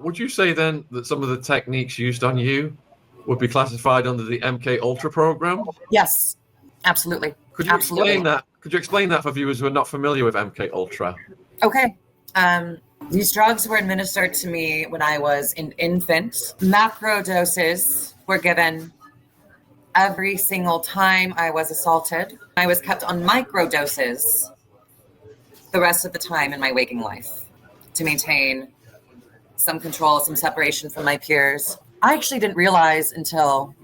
Would you say then that some of the techniques used on you would be classified under the MK Ultra program? Yes, absolutely. Could you explain that? Could you explain that for viewers who are not familiar with MK Ultra? Okay. These drugs were administered to me when I was an infant. Macro doses were given every single time I was assaulted. I was kept on micro doses the rest of the time in my waking life to maintain some control, some separation from my peers. I actually didn't realize until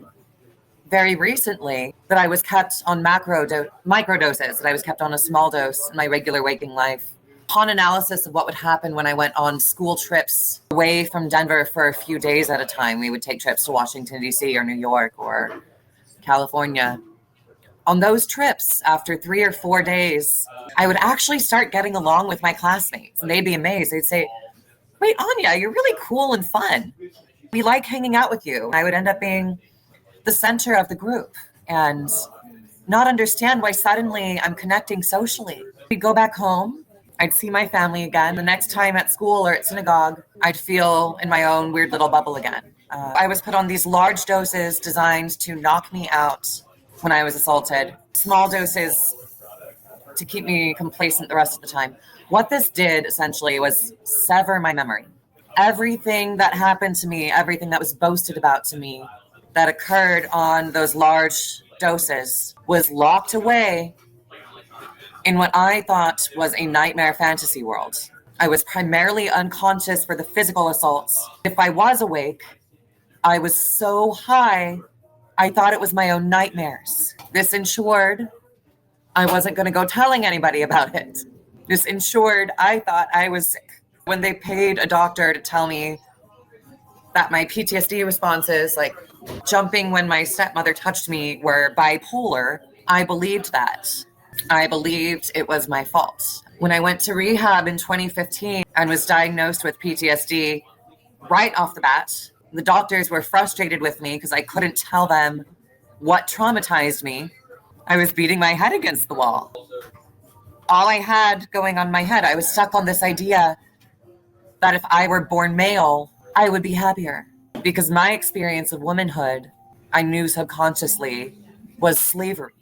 very recently that I was kept on micro doses, that I was kept on a small dose in my regular waking life. Upon analysis of what would happen when I went on school trips away from Denver for a few days at a time, we would take trips to Washington, D.C. or New York or California. On those trips, after 3 or 4 days, I would actually start getting along with my classmates. And they'd be amazed. They'd say, "Wait, Anya, you're really cool and fun. We like hanging out with you." I would end up being the center of the group and not understand why suddenly I'm connecting socially. We'd go back home. I'd see my family again. The next time at school or at synagogue, I'd feel in my own weird little bubble again. I was put on these large doses designed to knock me out when I was assaulted. Small doses to keep me complacent the rest of the time. What this did essentially was sever my memory. Everything that happened to me, everything that was boasted about to me that occurred on those large doses was locked away in what I thought was a nightmare fantasy world. I was primarily unconscious for the physical assaults. If I was awake, I was so high, I thought it was my own nightmares. This ensured I wasn't going to go telling anybody about it. This ensured I thought I was sick. When they paid a doctor to tell me that my PTSD responses, like jumping when my stepmother touched me, were bipolar, I believed that. I believed it was my fault. When I went to rehab in 2015 and was diagnosed with PTSD right off the bat, the doctors were frustrated with me because I couldn't tell them what traumatized me. I was beating my head against the wall. All I had going on in my head, I was stuck on this idea that if I were born male, I would be happier. Because my experience of womanhood, I knew subconsciously, was slavery.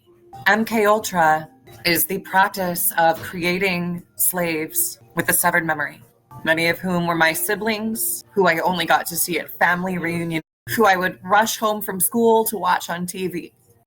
MK Ultra is the practice of creating slaves with a severed memory, many of whom were my siblings, who I only got to see at family reunions, who I would rush home from school to watch on TV.